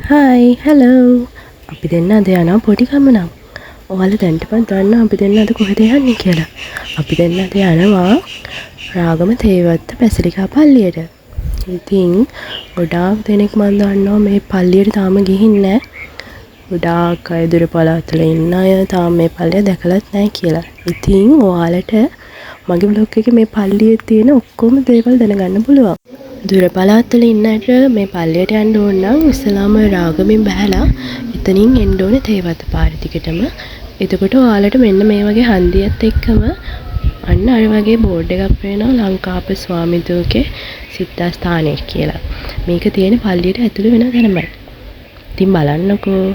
Hi hello අපි දෙන්න අද යනවා පොඩි ගමනක්. ඔයාලා දැන්ටමත් දන්නවා අපි දෙන්න අද කොහෙද යන්නේ කියලා. අපි දෙන්න අද යනවා රාගම තේවත්ත පැසිලිකා පල්ලියට. ඉතින් ගොඩාක් දෙනෙක් මන් දන්නවා මේ පල්ලියට තාම ගිහින් නැහැ. ගොඩාක් අය දුර පළාත්වල ඉන්න අය තාම මේ පල්ලිය දැකලත් නැහැ කියලා. ඉතින් ඔයාලට මගේ බ්ලොග් එකේ මේ පල්ලියේ තියෙන ඔක්කොම දේවල් දැනගන්න පුළුවන්. දුර පළාත්වල ඉන්නට මේ පල්ලියට යන්න ඕන නම් ඉස්සලාම රාගමෙන් බහැලා එතනින් එන්න ඕනේ තේවත්ත පාර දිගටම. එතකොට ඔයාලට මෙන්න මේ වගේ හන්දියත් එක්කම අන්න අර වගේ බෝඩ් එකක් පේනවා ලංකාප ස්වාමිදෝගේ සිද්ධාස්ථානය කියලා. මේක තියෙන පල්ලියට ඇතුළු වෙන තැනමයි. ඉතින් බලන්නකෝ.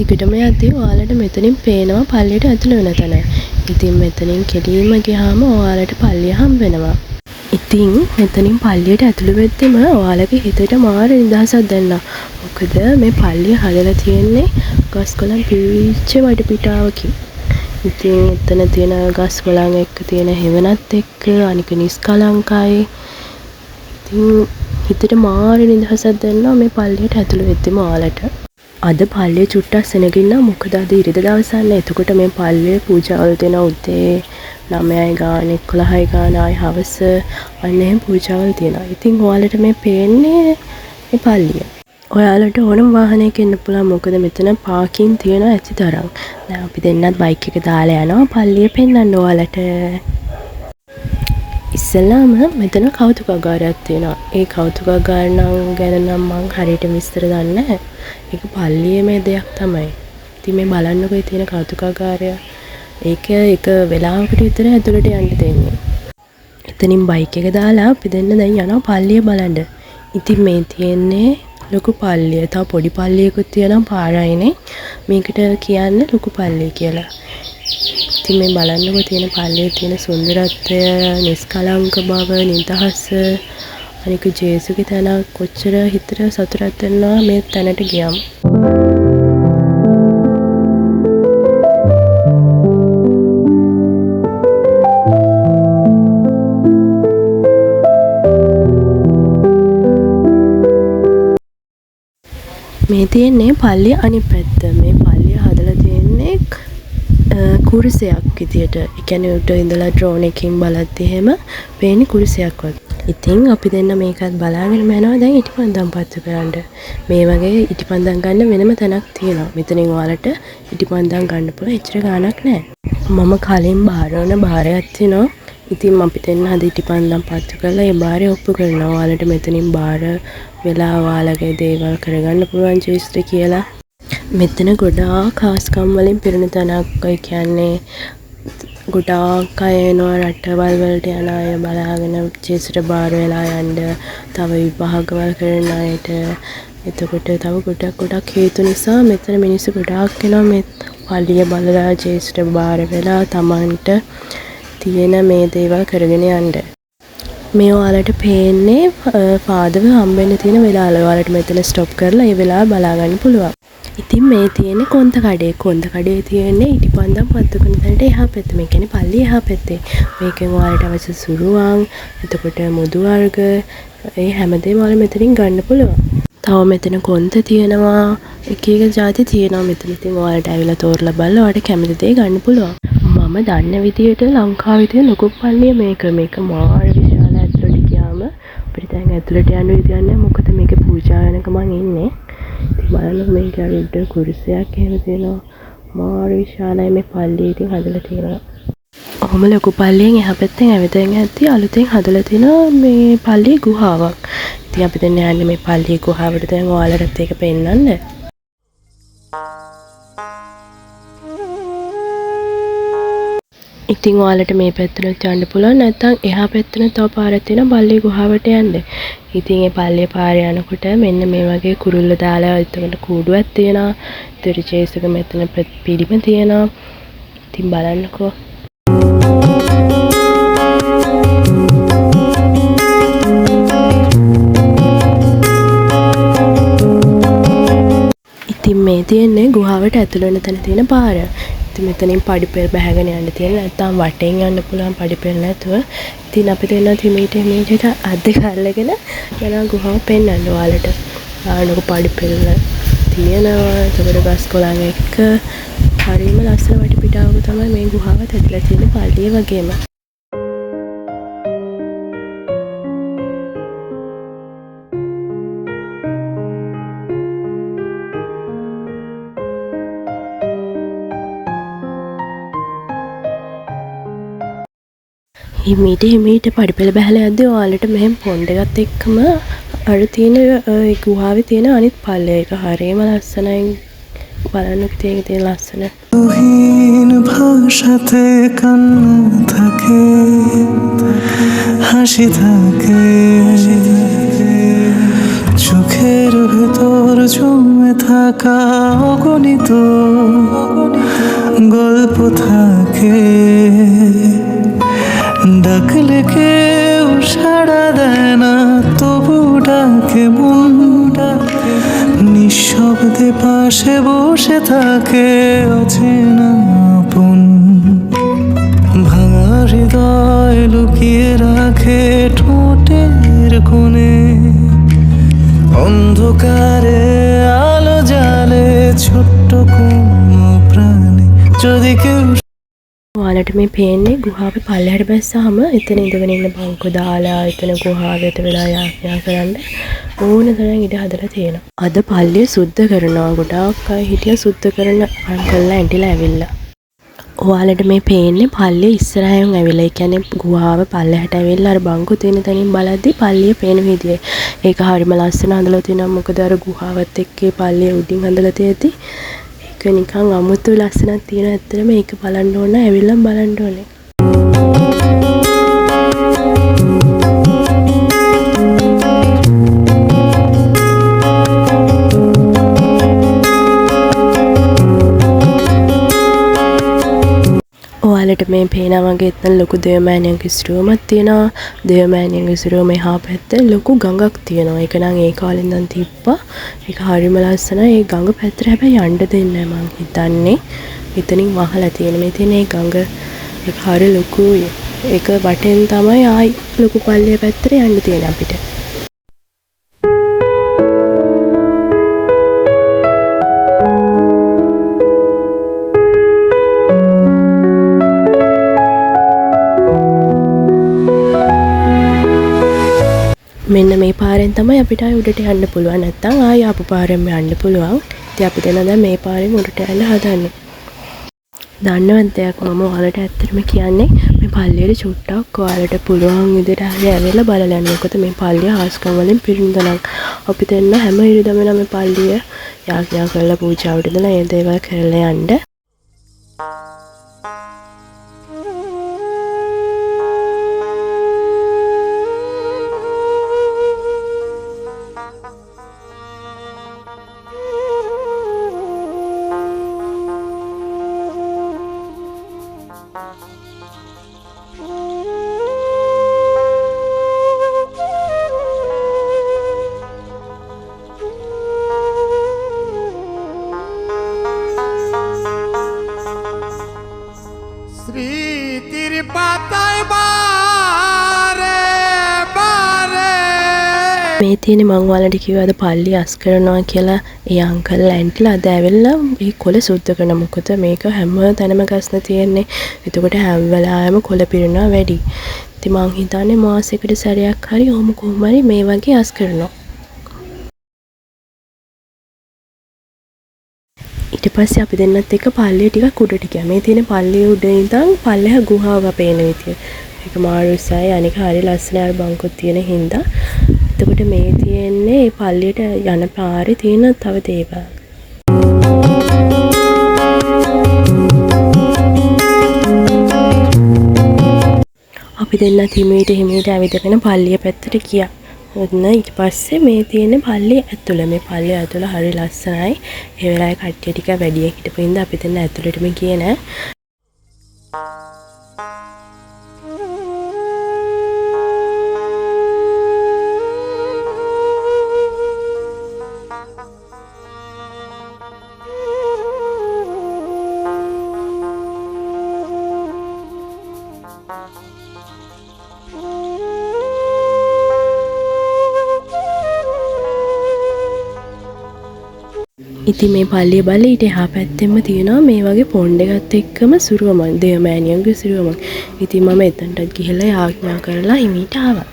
දිගටම යද්දී ඔයාලට මෙතනින් පේනවා පල්ලියට ඇතුළු වෙන තැන. ඉතින් මෙතනින් කෙලින්ම ගියාම ඔයාලට පල්ලිය හම්බ වෙනවා. ඉතින් මෙතනින් පල්ලියට ඇතුළු වෙද්දිම ඔයාලගේ හිතට මාර නිදහසක් දැනෙනවා. මොකද මේ පල්ලිය හදලා තියෙන්නේ ගස් කොළන් පිරිච්ච වටපිටාවකින්. ඉතින් එතන තියෙන ගස් කොළන් එක්ක තියෙන හෙවණත් එක්ක අනික නිස්කලංකයි. ඉතින් හිතට මාර නිදහසක් දැනෙනවා මේ පල්ලියට ඇතුළු වෙද්දිම ඔයාලට. අද පල්ලිය චුට්ටක් සෙනගින්න මොකද අද ඉරිදා දවසන්නේ. එතකොට මේ පල්ලියේ පූජාවල් දෙන උදේ 9යි ගාන 11යි ගාන ආයි හවස අන්න එහෙම පූජාවල් තියෙනවා. ඉතින් ඔයාලට මේ පේන්නේ මේ පල්ලිය. ඔයාලට ඕනම වාහනයක එන්න පුළුවන් මොකද මෙතන පාකින් තියෙන ඇති තරම්. දැන් අපි දෙන්නත් බයික් එක දාලා යනවා පල්ලිය පෙන්වන්න ඔයාලට. ඉස්සෙල්ලාම මෙතන කෞතුකාගාරයක් තියෙනවා. ඒ කෞතුකාගාර ගැන නම් මං හරියට විස්තර දන්නේ නැහැ. ඒක පල්ලියේ මේ දෙයක් තමයි. ඉතින් මේ බලන්නකෝ තියෙන කෞතුකාගාරය. ඒක එක වෙලාවකට විතර ඇතුළට යන්න දෙන්නේ. එතනින් බයික් එක දාලා අපි දෙන්න දැන් යනවා පල්ලිය බලන්න. ඉතින් මේ තියෙන්නේ ලොකු පල්ලිය. තව පොඩි පල්ලියකුත් තියෙනවා පාරයිනේ. මේකට කියන්නේ ලොකු පල්ලිය කියලා. ඉතින් මේ බලන්නකෝ තියෙන පල්ලියේ තියෙන සුන්දරත්වය, නිස්කලංක බව, නිදහස, අනික ජේසුගේ තැන කොච්චර හිතට සතුටක් දෙනවා මේ තැනට ගියාම. මේ තියෙන්නේ පල්ලිය අනිත් පැත්ත. මේ පල්ලිය හදලා තියෙන්නේ කුරුසයක් විදියට. ඒ කියන්නේ උඩ ඉඳලා ඩ්‍රෝන් එකකින් බලද්දි එහෙම පේන්නේ කුරුසයක් වගේ. ඉතින් අපි දෙන්න මේකත් බලාගෙන යනවා දැන් ඉටිපන්දම් පත්තු කරන්න. මේ වගේ ඉටිපන්දම් ගන්න වෙනම තැනක් තියෙනවා. මෙතනින් ඔයාලට ඉටිපන්දම් ගන්න පුළුවන්. එච්චර ගාණක් නැහැ. මම කලින් බාරවන බාරයක් තියෙනවා. ඉතින් අපි දෙන්න අද ඉටිපන්දම් පත්තු කරලා ඒ බාරය ඔප්පු කරනවා. ඔයාලට මෙතනින් බාර වෙලා ඔයාලගේ දේවල් කරගන්න පුළුවන් ජීවිතේ කියලා. මෙතන ගොඩාක් කාස්කම් වලින් පිරුණු තැනක්. ඒ කියන්නේ ගොඩාක් අය එනවා රටවල් වලට යන අය බලාගෙන ජේසුට බාර වෙලා යන්න. තව විභාගවල් කරන අයට. එතකොට තව ගොඩක් හේතු නිසා මෙතන මිනිස්සු ගොඩාක් එනවා මේ පල්ලිය බලලා ජේසුට බාර වෙලා තමන්ට තියෙන මේ දේවල් කරගෙන යන්න. මේ ඔයාලට පේන්නේ ෆාදර්ව හම්බෙන්න තියෙන වෙලාවල. ඔයාලට මෙතන ස්ටොප් කරලා ඒ වෙලාව බලා ගන්න පුළුවන්. ඉතින් මේ තියෙන්නේ කොන්ද කඩේ. කොන්ද කඩේ තියෙන්නේ ඉටිපන්දම් පත්තු කරන තැනට එහා පැත්තේ. මේ කියන්නේ පල්ලිය එහා පැත්තේ. මේකෙන් ඔයාලට අවශ්‍ය සුරුවම්, එතකොට මුදු වර්ග, ඒ හැමදේම ඔයාලා මෙතනින් ගන්න පුළුවන්. තව මෙතන කොන්ද තියෙනවා. එක එක જાති තියෙනවා මෙතන. ඉතින් ඔයාලට ඇවිල්ලා තෝරලා බලලා ඔයාලට කැමති දේ ගන්න පුළුවන්. මම දන්න විදියට ලංකාවේ තියෙන ලොකු පල්ලිය මේක. මේක මාර විශාල. ඇතුළට ගියාම අපිට දැන් ඇතුළට යන්න විදියක් නැහැ. මොකද මේකේ පූජා වෙනක මං ඉන්නේ. ඉතින් බලන්න මේක අර කුරුසයක් එහෙම තියෙනවා. මාර විශාලයි මේ පල්ලිය ඉතින් හදලා තියෙනවා. ඔහොම ලොකු පල්ලියෙන් එහා පැත්තෙන් ඇවිදගෙන යද්දී අලුතෙන් හදලා තියෙන මේ පල්ලියේ ගුහාවක්. ඉතින් අපි දැන් යන්නේ මේ පල්ලියේ ගුහාවට. දැන් ඔයාලටත් ඒක පෙන්නන්න. ඉතින් ඔයාලට මේ පැත්තට යන්න පුළුවන්. නැත්නම් එහා පැත්තට තව පාරක් තියෙනවා පල්ලියේ ගුහාවට යන්න. ඉතින් ඒ පල්ලියේ පාරේ යනකොට මෙන්න මේ වගේ කුරුල්ල දාලා එතකොට කූඩුවක් තියෙනවා. ඉතින් චේසක මෙතන පිළිම තියෙනවා. ඉතින් බලන්නකෝ. ඉතින් මේ තියෙන්නේ ගුහාවට ඇතුළ වෙන තැන තියෙන පාර. ඉතින් මෙතනින් පඩිපෙළ බහගෙන යන්න තියෙන. නැත්නම් වටෙන් යන්න පුළුවන් පඩිපෙළ නැතුව. ඉතින් අපි දෙන්නා හිමීට අද්දක අල්ලගෙන යනවා ගුහාව පෙන්වන්න ඔයාලට. ආනක පඩිපෙළ තියෙනවා. ඒකට ගස් කොළන් එක්ක හරිම ලස්සන වටපිටාවක තමයි මේ ගුහාව ඇතුළේ තියෙන පල්ලිය වගේම. හිමීට පඩිපෙළ බහලා යද්දී ඔයාලට මෙහෙම පොන්ඩ් එකත් එක්කම අර තියෙන ඒ ගුහාවේ තියෙන අනිත් පල්ලය එක හරියම ලස්සනයි. බලන්න තියෙන ලස්සන. তুহিন ভাষাতে কান্না থাকে হাসি থাকে চোখের ভেতর জমে থাকা অগণিত গল্প থাকে ডাকলে কেউ সাড়া দেয় না তবু ডাকে মন ডাকে নিঃশব্দে পাশে বসে থাকে অচেনা আপন ভাঙা হৃদয় লুকিয়ে রাখে ঠোঁটের কোণে অন্ধকারে আলো জ্বালে ছোট্ট কোনো প্রাণে যদি কেউ ඔයාලට මේ පේන්නේ ගුහාවේ පල්ලෙහාට බැස්සාම එතන ඉඳගෙන ඉන්න බංකො දාලා එතන ගුහාවට වෙලා යාඥා කරන්න ඕන තරම් ඉඩ හදලා තියෙනවා. අද පල්ලිය සුද්ධ කරනවා. ගොඩාක් අය හිටිය සුද්ධ කරන අන්කල්ලා ඇන්ටිලා ඇවිල්ලා. ඔයාලට මේ පේන්නේ පල්ලිය ඉස්සරහින් ඇවිල්ලා. ඒ කියන්නේ ගුහාව පල්ලෙහාට ඇවිල්ලා අර බංකො තියෙන තැනින් බලද්දි පල්ලිය පේන විදිය. ඒක හරිම ලස්සන හදලා තියෙනවා. මොකද අර ගුහාවත් එක්ක පල්ලිය උඩින් හදලා තියෙද්දි නිකන් අමුතු ලස්සනක් තියෙන. ඇත්තටම මේක බලන්න ඕන. ඇවිල්ලා බලන්න ඕනේ. ඔයාලට මේ පේනා වගේ එතන ලොකු දේවමෑණියන්ගේ ඉස්රෝමක් තියෙනවා. දේවමෑණියන්ගේ ඉස්රෝම එහා පැත්තේ ලොකු ගඟක් තියෙනවා. ඒක නම් ඒ කාලේ ඉඳන් තිබ්බා. ඒක හරිම ලස්සනයි. ඒ ගඟ පැත්තට හැබැයි යන්න දෙන්නේ නැහැ මං හිතන්නේ. එතනින් වහලා තියෙන මේ තියෙන ඒ ගඟ ඒක හරිය ලොකුයි. ඒක වටෙන් තමයි ආයි ලොකු පල්ලිය පැත්තට යන්න තියෙන අපිට. මෙන්න මේ පාරෙන් තමයි අපිට ආයි උඩට යන්න පුළුවන්. නැත්නම් ආයි ආපු පාරෙන් යන්න පුළුවන්. ඉතින් අපි දැන් මේ පාරෙන් උඩට යන්න හදන්නේ. දන්නවද දෙයක් මම ඔයාලට ඇත්තටම කියන්නේ මේ පල්ලියට චුට්ටක් ඔයාලට පුළුවන් විදිහට හරි ඇවිල්ලා බලලා යන්න. මොකද මේ පල්ලිය හාස්කම් වලින් පිරිඳනක්. අපි දෙන්න හැම ඉරිදම මේ පල්ලිය යාඥා කරලා පූජාවට ඉඳලා ඒ දේවල් කරලා යන්න. මේ තියෙන මං ඔයාලට කිව්වද පල්ලිය අස් කරනවා කියලා. ඒ අංකල් ඇන්ටිලා අද ඇවිල්ලා මේ කොළ සුද්ධ කරන. මොකද මේක හැම තැනම ගස්න තියෙන්නේ. එතකොට හැම වෙලාවෙම කොළ පිරෙනවා වැඩි. ඉතින් මං හිතන්නේ මාසෙකට සැරයක් හරි කොහොම හරි මේ වගේ අස් කරනවා. ඊට පස්සේ අපි දෙන්නත් එක්ක පල්ලිය ටිකක් උඩට ගියා. මේ තියෙන පල්ලිය උඩ ඉඳන් පල්ලෙහා ගුහාව පේන විදිය. ඒක මාරු උසයි. අනික හරිය ලස්සනයි අර බංකොත් තියෙන හින්දා. එතකොට මේ තියෙන්නේ මේ පල්ලියට යන පාරේ තියෙන තව දේවල්. අපි දෙන්නත් හිමීට ඇවිදගෙන පල්ලිය පැත්තට ගියා. ඔන්න ඊට පස්සේ මේ තියෙන පල්ලිය ඇතුළ. මේ පල්ලිය ඇතුළ හරිය ලස්සනයි. ඒ වෙලාවේ කට්ටිය ටික වැඩි හිටපු හින්දා අපි දෙන්න ඇතුළටම ගියේ නෑ. ඉතින් මේ පල්ලිය බලලා ඊට එහා පැත්තෙම තියෙනවා මේ වගේ පොණ්ඩ එකත් එක්කම සුරුවමක් දෙමෑණියන්ගේ සුරුවමක්. ඉතින් මම එතනටත් ගිහලා යාඥා කරලා හිමීට ආවා.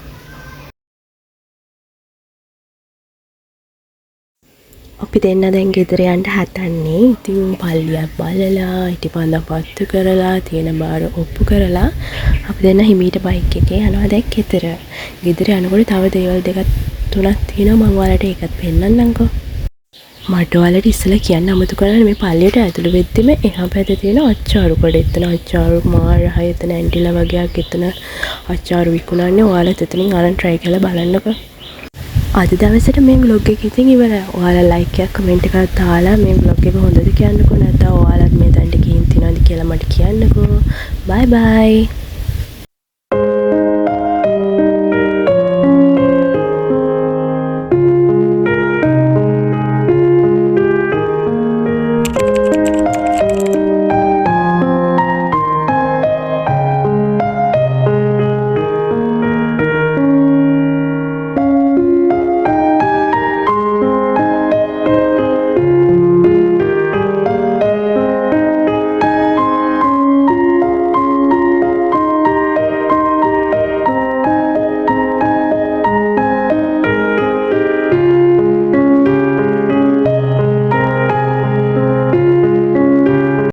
අපි දෙන්න දැන් ගෙදර යන්න හදන්නේ. ඉතින් පල්ලියක් බලලා ඉටිපන්දම් පත්තු කරලා තියෙන බාර ඔප්පු කරලා අපි දෙන්න හිමීට බයික් එකේ යනවා දැන් ගෙදර. ගෙදර යනකොට තව දේවල් දෙකක් තුනක් තියෙනවා මම ඔයාලට ඒකත් පෙන්නන්නම්කෝ. මට ඔයාලට ඉස්සෙල්ලා කියන්න අමතක කරලා මේ පල්ලියට ඇතුළු වෙද්දිම එහා පැත්තේ තියෙන අච්චාරු කඩ. එතන අච්චාරු මාරහය එතන ඇන්ටිලා වගේක් එතන අච්චාරු විකුණන්නේ. ඔයාලත් එතනින් අරන් try කරලා බලන්නකෝ. අද දවසට මේ vlog එක ඉතින් ඉවරයි. ඔයාලා like එකක් comment එකක් දාලා මේ vlog එක හොඳද කියන්නකෝ. නැත්නම් ඔයාලත් මේ තැනට ගිහින් තියනවාද කියලා මට කියන්නකෝ. bye bye.